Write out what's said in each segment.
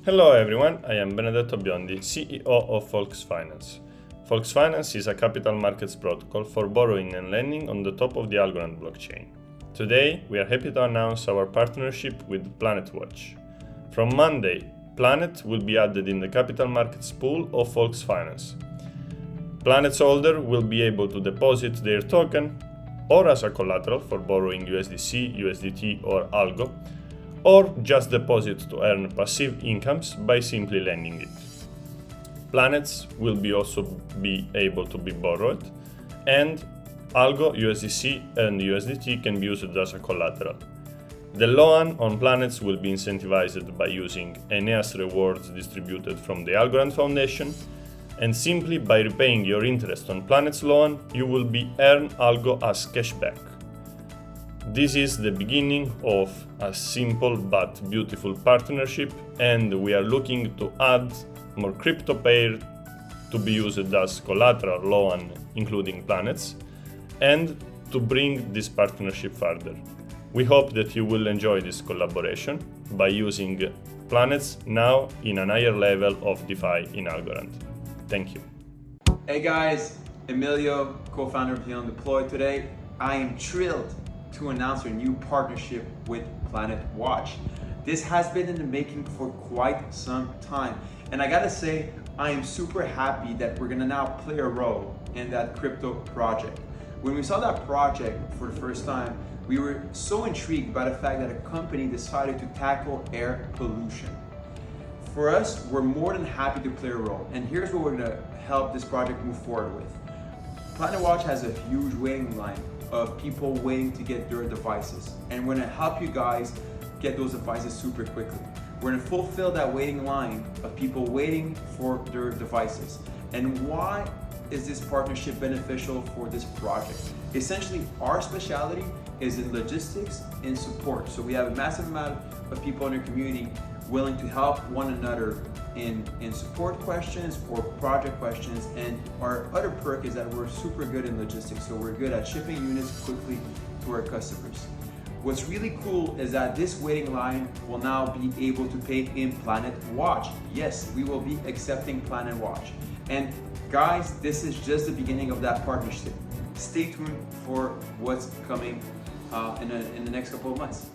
Hello everyone, I am Benedetto Biondi, CEO of Volksfinance. Volksfinance is a capital markets protocol for borrowing and lending on the top of the Algorand blockchain. Today, we are happy to announce our partnership with PlanetWatch. From Monday, Planet will be added in the capital markets pool of Volksfinance. Planet's holder will be able to deposit their token or as a collateral for borrowing USDC, USDT or Algo, or just deposit to earn passive incomes by simply lending it. Planets will also be able to be borrowed, and Algo, USDC and USDT can be used as a collateral. The loan on Planets will be incentivized by using Aeneas rewards distributed from the Algorand Foundation, and simply by repaying your interest on Planet's loan, you will be earn Algo as cashback. This is the beginning of a simple but beautiful partnership, and we are looking to add more crypto pair to be used as collateral loan, including Planets, and to bring this partnership further. We hope that you will enjoy this collaboration by using Planets now in a higher level of DeFi in Algorand. Thank you. Hey guys, Emilio, co-founder of Helium Deploy. Today, I am thrilled to announce our new partnership with PlanetWatch. This has been in the making for quite some time. And I gotta say, I am super happy that we're gonna now play a role in that crypto project. When we saw that project for the first time, we were so intrigued by the fact that a company decided to tackle air pollution. For us, we're more than happy to play a role. And here's what we're gonna help this project move forward with. PlanetWatch has a huge waiting line of people waiting to get their devices. And we're gonna help you guys get those devices super quickly. We're gonna fulfill that waiting line of people waiting for their devices. And why is this partnership beneficial for this project? Essentially, our specialty is in logistics and support. So we have a massive amount of people in our community willing to help one another in support questions or project questions. And our other perk is that we're super good in logistics. So we're good at shipping units quickly to our customers. What's really cool is that this waiting line will now be able to pay in PlanetWatch. Yes, we will be accepting PlanetWatch. And guys, this is just the beginning of that partnership. Stay tuned for what's coming in the next couple of months.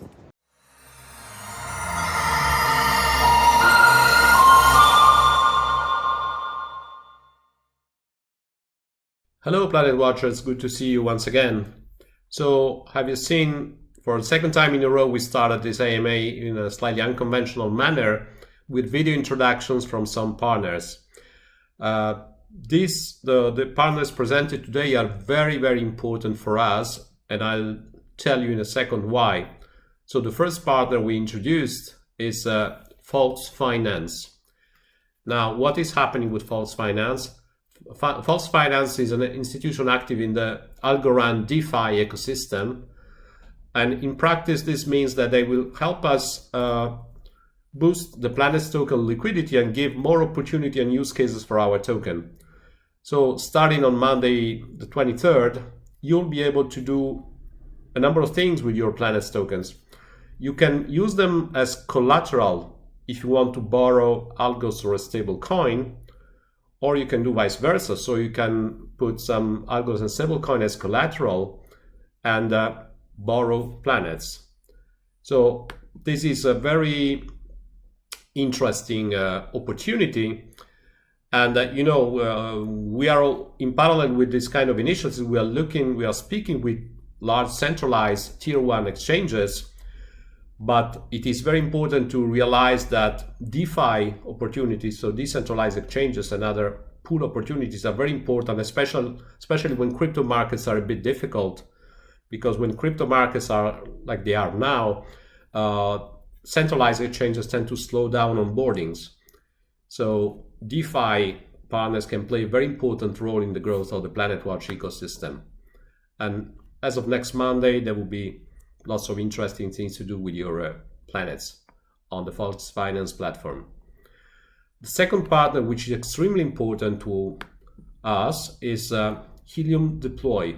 Hello Planet Watchers, good to see you once again. So have you seen, for the second time in a row we started this AMA in a slightly unconventional manner with video introductions from some partners. The partners presented today are very, very important for us, and I'll tell you in a second why. So the first partner we introduced is Volksfinance. Now, what is happening with Volksfinance? Volksfinance is an institution active in the Algorand DeFi ecosystem, and in practice this means that they will help us boost the Planet's token liquidity and give more opportunity and use cases for our token. So starting on Monday the 23rd, you'll be able to do a number of things with your Planet's tokens. You can use them as collateral if you want to borrow Algos or a stable coin, or you can do vice versa. So you can put some Algos and stablecoin as collateral and borrow Planets. So this is a very interesting opportunity. And we are in parallel with this kind of initiatives. We are speaking with large centralized tier 1 exchanges. But it is very important to realize that DeFi opportunities, so decentralized exchanges and other pool opportunities, are very important, especially when crypto markets are a bit difficult. Because when crypto markets are like they are now, centralized exchanges tend to slow down onboardings. So DeFi partners can play a very important role in the growth of the PlanetWatch ecosystem. And as of next Monday, there will be lots of interesting things to do with your planets on the Volksfinance platform. The second partner, which is extremely important to us, is Helium Deploy.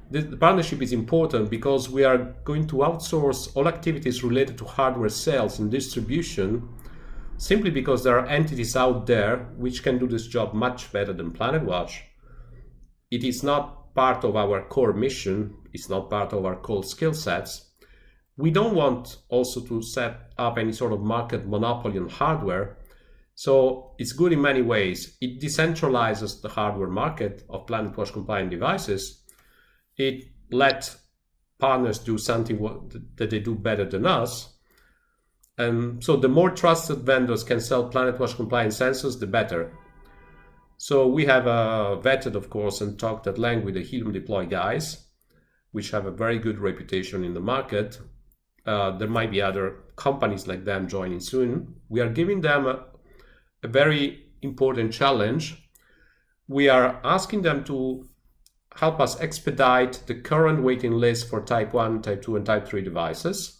The partnership is important because we are going to outsource all activities related to hardware sales and distribution simply because there are entities out there which can do this job much better than PlanetWatch. It is not part of our core mission, it's not part of our core skill sets. We don't want also to set up any sort of market monopoly on hardware. So it's good in many ways. It decentralizes the hardware market of PlanetWatch compliant devices. It lets partners do something that they do better than us. And so the more trusted vendors can sell PlanetWatch compliant sensors, the better. So we have vetted, of course, and talked at length with the Helium Deploy guys, which have a very good reputation in the market. There might be other companies like them joining soon. We are giving them a very important challenge. We are asking them to help us expedite the current waiting list for Type 1, Type 2, and Type 3 devices.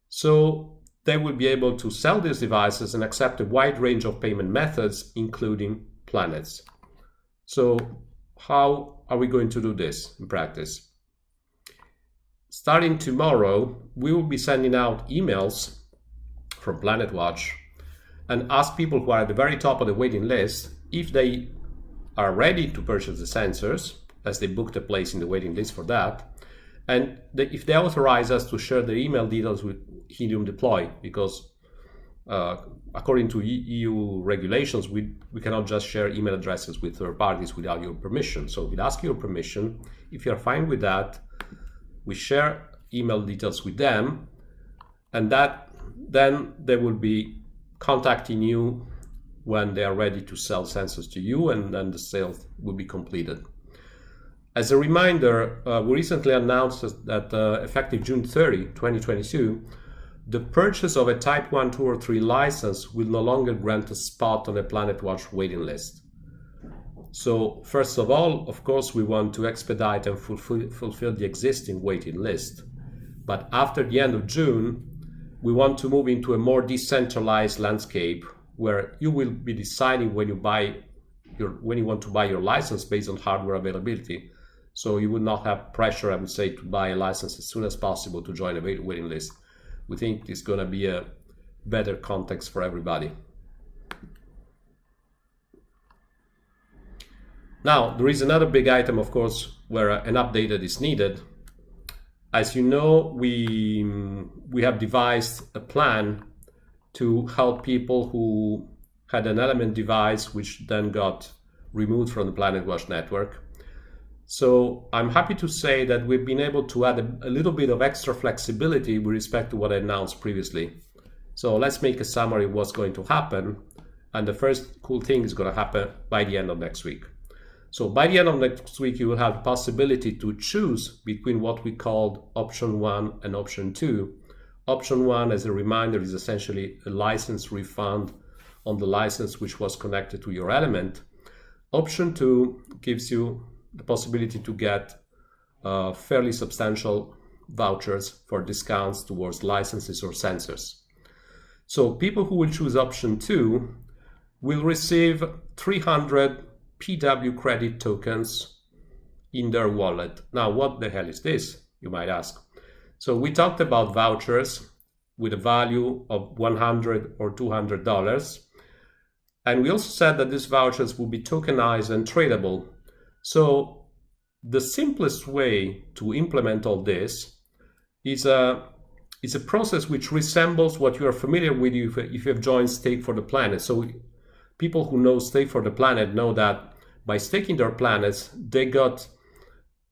So they will be able to sell these devices and accept a wide range of payment methods, including planets. So how are we going to do this in practice? Starting tomorrow, we will be sending out emails from PlanetWatch and ask people who are at the very top of the waiting list if they are ready to purchase the sensors, as they booked a place in the waiting list for that, and if they authorize us to share their email details with Helium Deploy, because according to EU regulations, we cannot just share email addresses with third parties without your permission. So we'll ask your permission. If you're fine with that, we share email details with them, and then they will be contacting you when they are ready to sell sensors to you, and then the sale will be completed. As a reminder, we recently announced that effective June 30, 2022, the purchase of a Type 1, 2, or 3 license will no longer grant a spot on a PlanetWatch waiting list. So first of all, of course, we want to expedite and fulfill the existing waiting list. But after the end of June, we want to move into a more decentralized landscape where you will be deciding when you want to buy your license based on hardware availability. So you will not have pressure, I would say, to buy a license as soon as possible to join a waiting list. We think it's going to be a better context for everybody. Now, there is another big item, of course, where an update is needed. As you know, we have devised a plan to help people who had an Element device which then got removed from the PlanetWatch network. So I'm happy to say that we've been able to add a little bit of extra flexibility with respect to what I announced previously. So let's make a summary of what's going to happen. And the first cool thing is going to happen by the end of next week. So by the end of next week, you will have the possibility to choose between what we called option 1 and option 2. Option 1, as a reminder, is essentially a license refund on the license which was connected to your Element. Option 2 gives you the possibility to get fairly substantial vouchers for discounts towards licenses or sensors. So people who will choose option 2 will receive 300 PW credit tokens in their wallet. Now, what the hell is this, you might ask? So we talked about vouchers with a value of $100 or $200. And we also said that these vouchers will be tokenized and tradable. So the simplest way to implement all this is a process which resembles what you are familiar with if you have joined Stake for the Planet. So people who know Stake for the Planet know that by staking their planets, they got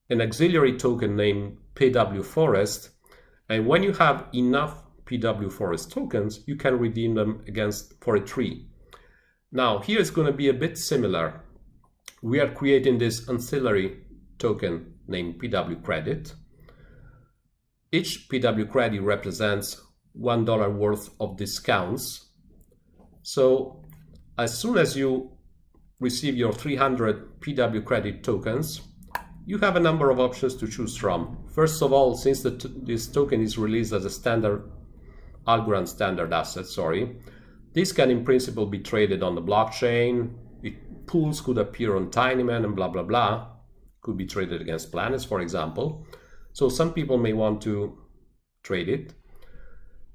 an auxiliary token named PW Forest. And when you have enough PW Forest tokens, you can redeem them for a tree. Now, here it's going to be a bit similar. We are creating this ancillary token named PW Credit. Each PW Credit represents $1 worth of discounts. So as soon as you receive your 300 PW Credit tokens, you have a number of options to choose from. First of all, since this token is released as a standard Algorand standard asset, this can in principle be traded on the blockchain. Pools could appear on Tinyman and blah, blah, blah. Could be traded against planets, for example. So some people may want to trade it.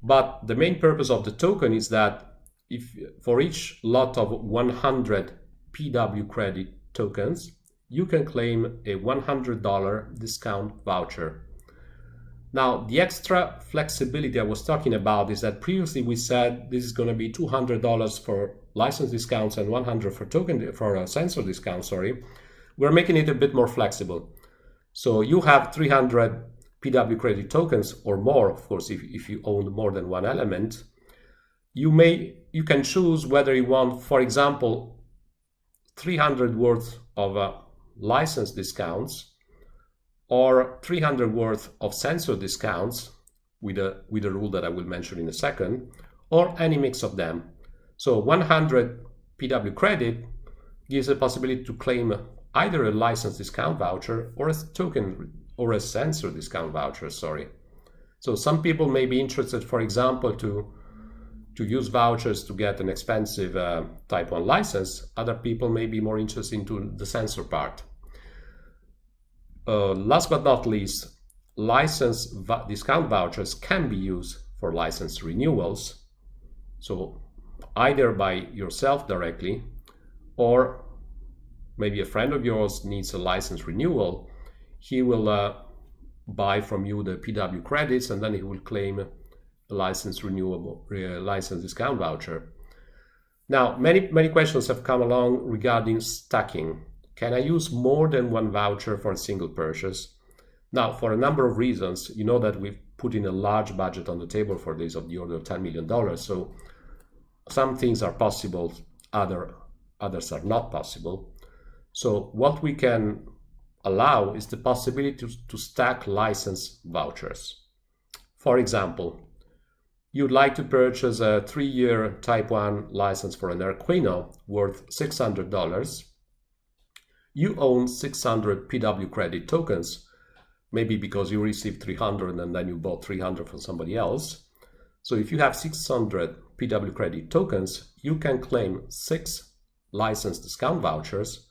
But the main purpose of the token is that if for each lot of 100 PW credit tokens, you can claim a $100 discount voucher. Now, the extra flexibility I was talking about is that previously we said this is going to be $200 for license discounts and $100 for sensor discounts. Sorry, we're making it a bit more flexible. So you have 300 PW credit tokens or more, of course, if you own more than one element. You can choose whether you want, for example, 300 worth of license discounts or 300 worth of sensor discounts with a rule that I will mention in a second, or any mix of them. So 100 PW credit gives a possibility to claim either a license discount voucher or a token or a sensor discount voucher, sorry. So some people may be interested, for example, to use vouchers to get an expensive Type 1 license. Other people may be more interested into the sensor part. Last but not least, license discount vouchers can be used for license renewals. So either by yourself directly, or maybe a friend of yours needs a license renewal. He will buy from you the PW credits, and then he will claim a license renewable license discount voucher. Now, many questions have come along regarding stacking. Can I use more than one voucher for a single purchase? Now, for a number of reasons, you know that we've put in a large budget on the table for this of the order of $10 million. So some things are possible, others are not possible. So what we can allow is the possibility to stack license vouchers. For example, you'd like to purchase a 3-year Type 1 license for an Arquino worth $600. You own 600 PW credit tokens, maybe because you received 300 and then you bought 300 from somebody else. So if you have 600 PW credit tokens, you can claim 6 license discount vouchers,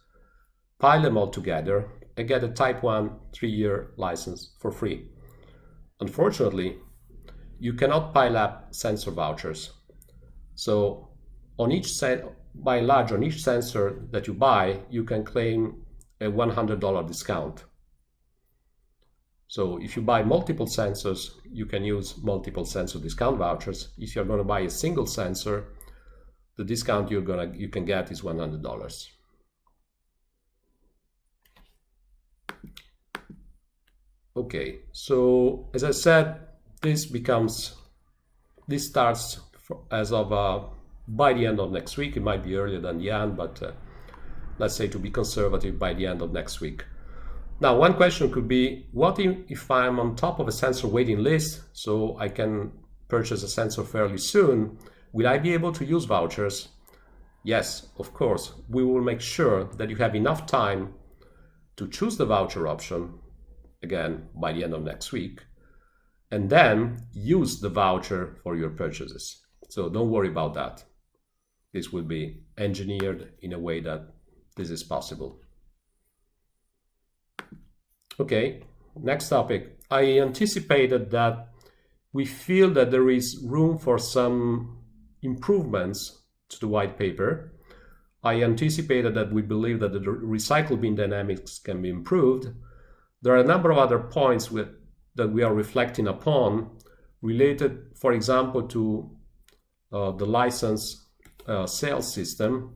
pile them all together, and get a Type 1 3-year license for free. Unfortunately, you cannot pile up sensor vouchers. So by and large, on each sensor that you buy, you can claim a $100 discount. So if you buy multiple sensors, you can use multiple sensor discount vouchers. If you're going to buy a single sensor, the discount you can get is $100. Okay, so as I said, this starts as of by the end of next week. It might be earlier than the end, but let's say to be conservative, by the end of next week. Now, one question could be, what if I'm on top of a sensor waiting list, so I can purchase a sensor fairly soon? Will I be able to use vouchers? Yes, of course. We will make sure that you have enough time to choose the voucher option, again, by the end of next week, and then use the voucher for your purchases. So don't worry about that. This will be engineered in a way that this is possible. Okay, next topic. I anticipated that we feel that there is room for some improvements to the white paper. I anticipated that we believe that the recycle bin dynamics can be improved. There are a number of other points that we are reflecting upon related, for example, to the license sales system.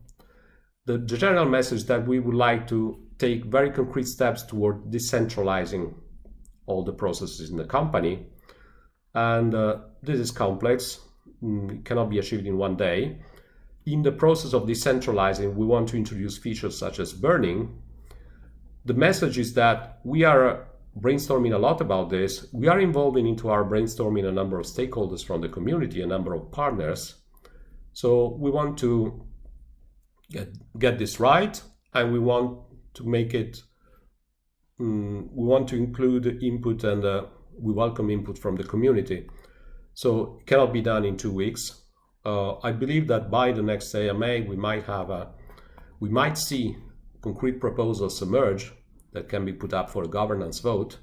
The general message that we would like to take very concrete steps toward decentralizing all the processes in the company. And this is complex, it cannot be achieved in one day. In the process of decentralizing, we want to introduce features such as burning. The message is that we are brainstorming a lot about this. We are involving into our brainstorming a number of stakeholders from the community, a number of partners. So we want to get this right, and we want to make it, we want to include input, and we welcome input from the community. So it cannot be done in 2 weeks. I believe that by the next AMA, we might see concrete proposals emerge that can be put up for a governance vote.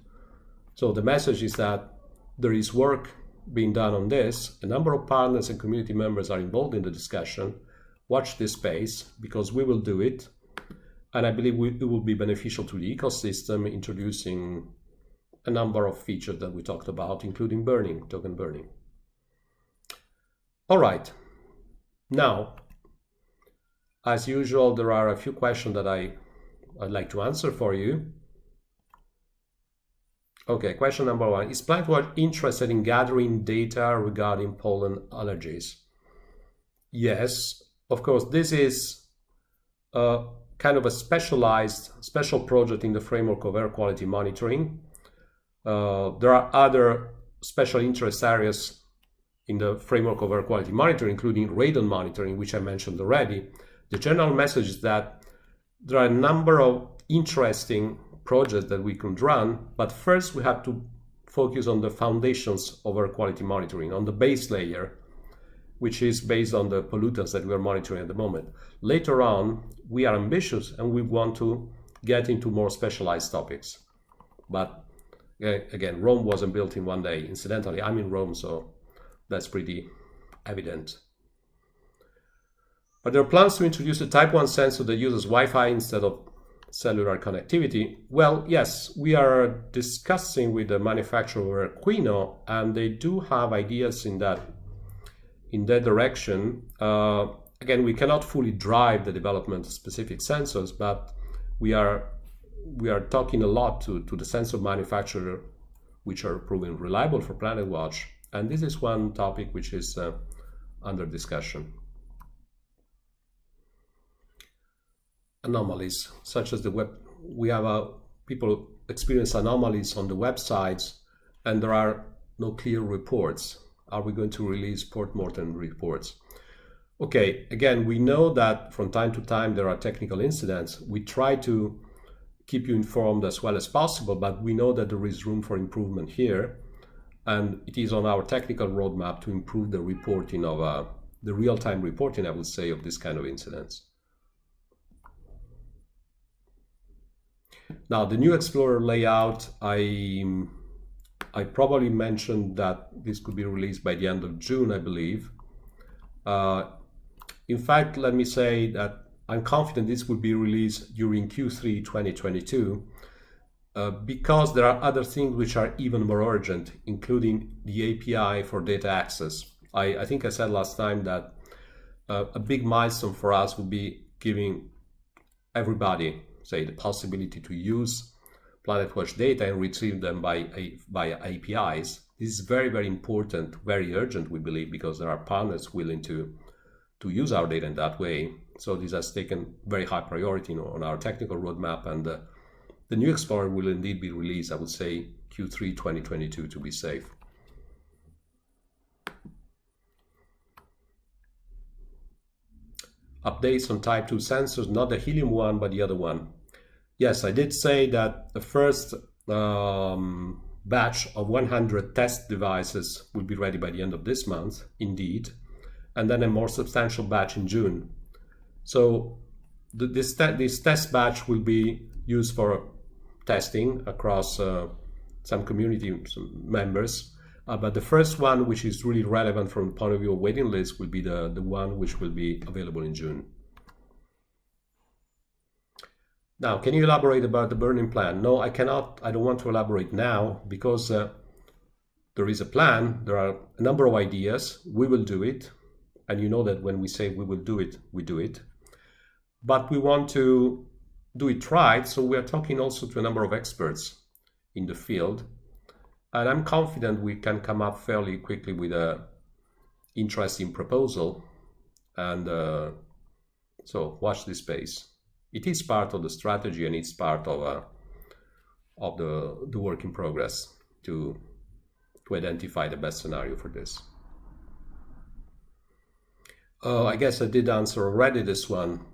So the message is that there is work being done on this. A number of partners and community members are involved in the discussion. Watch this space, because we will do it. And I believe it will be beneficial to the ecosystem, introducing a number of features that we talked about, including burning, token burning. All right. Now, as usual, there are a few questions that I'd like to answer for you. Okay, question number one. Is PlanetWatch interested in gathering data regarding pollen allergies? Yes, of course. This is kind of a special project in the framework of air quality monitoring. There are other special interest areas in the framework of air quality monitoring, including radon monitoring, which I mentioned already. The general message is that there are a number of interesting projects that we can run, but first we have to focus on the foundations of air quality monitoring, on the base layer, which is based on the pollutants that we are monitoring at the moment. Later on, we are ambitious and we want to get into more specialized topics. But again, Rome wasn't built in one day. Incidentally, I'm in Rome, so that's pretty evident. Are there plans to introduce a Type 1 sensor that uses Wi-Fi instead of cellular connectivity? Well, yes, we are discussing with the manufacturer Quino, and they do have ideas in that direction. Again, we cannot fully drive the development of specific sensors, but we are talking a lot to the sensor manufacturer, which are proven reliable for PlanetWatch, and this is one topic which is under discussion. Anomalies, such as the web, we have people experience anomalies on the websites, and there are no clear reports. Are we going to release post-mortem reports? Okay, again, we know that from time to time there are technical incidents. We try to keep you informed as well as possible, but we know that there is room for improvement here, and it is on our technical roadmap to improve the reporting of the real-time reporting, I would say, of this kind of incidents. Now, the new Explorer layout, I probably mentioned that this could be released by the end of June, I believe. In fact, let me say that I'm confident this will be released during Q3 2022 because there are other things which are even more urgent, including the API for data access. I think I said last time that a big milestone for us would be giving everybody, say, the possibility to use PlanetWatch data and retrieve them via APIs. This is very, very important, very urgent, we believe, because there are partners willing to use our data in that way. So this has taken very high priority on our technical roadmap, and the new Explorer will indeed be released, I would say, Q3 2022 to be safe. Updates on Type 2 sensors, not the Helium one, but the other one. Yes, I did say that the first batch of 100 test devices will be ready by the end of this month, indeed, and then a more substantial batch in June. So this test batch will be used for testing across some community members. But the first one, which is really relevant from the point of view of waiting list, will be the one which will be available in June. Now, can you elaborate about the burning plan? No, I cannot. I don't want to elaborate now because there is a plan. There are a number of ideas. We will do it. And you know that when we say we will do it, we do it. But we want to do it right. So we are talking also to a number of experts in the field. And I'm confident we can come up fairly quickly with an interesting proposal. And so watch this space. It is part of the strategy, and it's part of the work in progress to identify the best scenario for this. I guess I did answer already this one.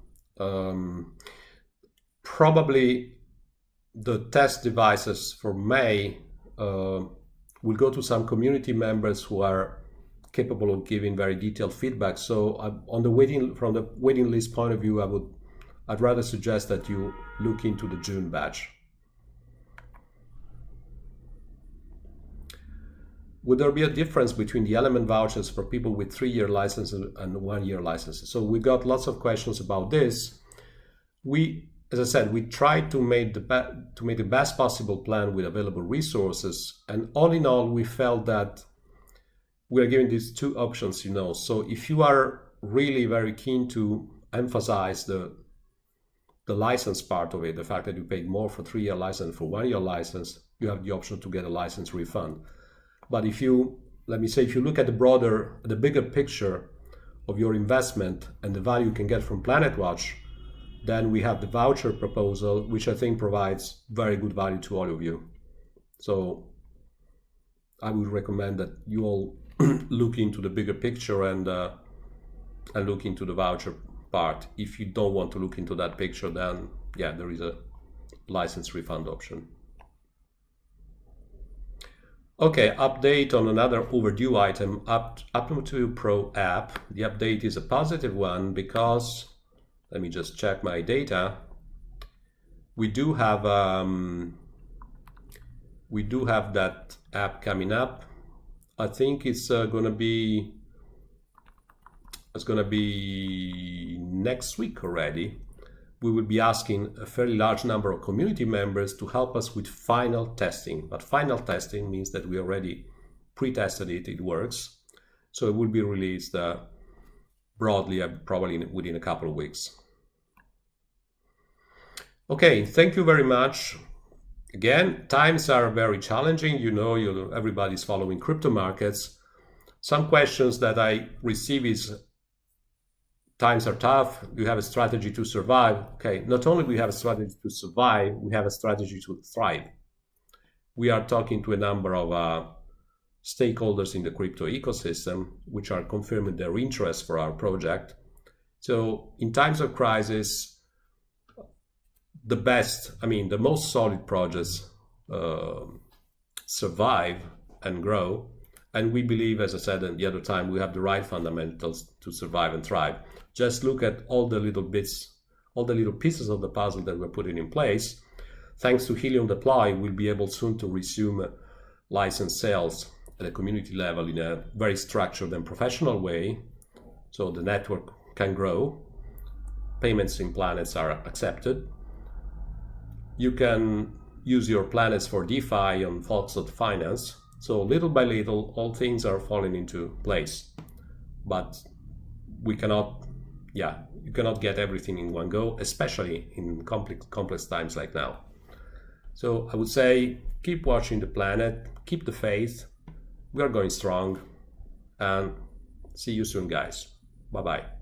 Probably the test devices for May will go to some community members who are capable of giving very detailed feedback. So from the waiting list point of view, I'd rather suggest that you look into the June batch. would there be a difference between the element vouchers for people with 3-year licenses and 1-year licenses? So we got lots of questions about this. As I said, we tried to make the best possible plan with available resources, and all in all, we felt that we are giving these two options, So if you are really very keen to emphasize the license part of it, the fact that you paid more for 3-year license for 1-year license, you have the option to get a license refund. But if you look at the bigger picture of your investment and the value you can get from PlanetWatch, then we have the voucher proposal, which I think provides very good value to all of you. So I would recommend that you all look into the bigger picture and look into the voucher part. If you don't want to look into that picture, then yeah, there is a license refund option. Okay, update on another overdue item, Up2 Pro app. The update is a positive one because, let me just check my data. We do have that app coming up. I think it's gonna be next week already. We will be asking a fairly large number of community members to help us with final testing. But final testing means that we already pre-tested it, it works. So it will be released broadly, probably within a couple of weeks. Okay, thank you very much. Again, times are very challenging. Everybody's following crypto markets. Some questions that I receive is, times are tough, you have a strategy to survive. Okay, not only do we have a strategy to survive, we have a strategy to thrive. We are talking to a number of stakeholders in the crypto ecosystem, which are confirming their interest for our project. So in times of crisis, the most solid projects survive and grow. And we believe, as I said at the other time, we have the right fundamentals to survive and thrive. Just look at all the little bits, all the little pieces of the puzzle that we're putting in place. Thanks to Helium Deploy, we'll be able soon to resume license sales at a community level in a very structured and professional way. So the network can grow. Payments in planets are accepted. You can use your planets for DeFi on Folks.finance. So little by little, all things are falling into place. But you cannot get everything in one go, especially in complex times like now. So I would say, keep watching the planet, keep the faith. We are going strong, and see you soon, guys. Bye-bye.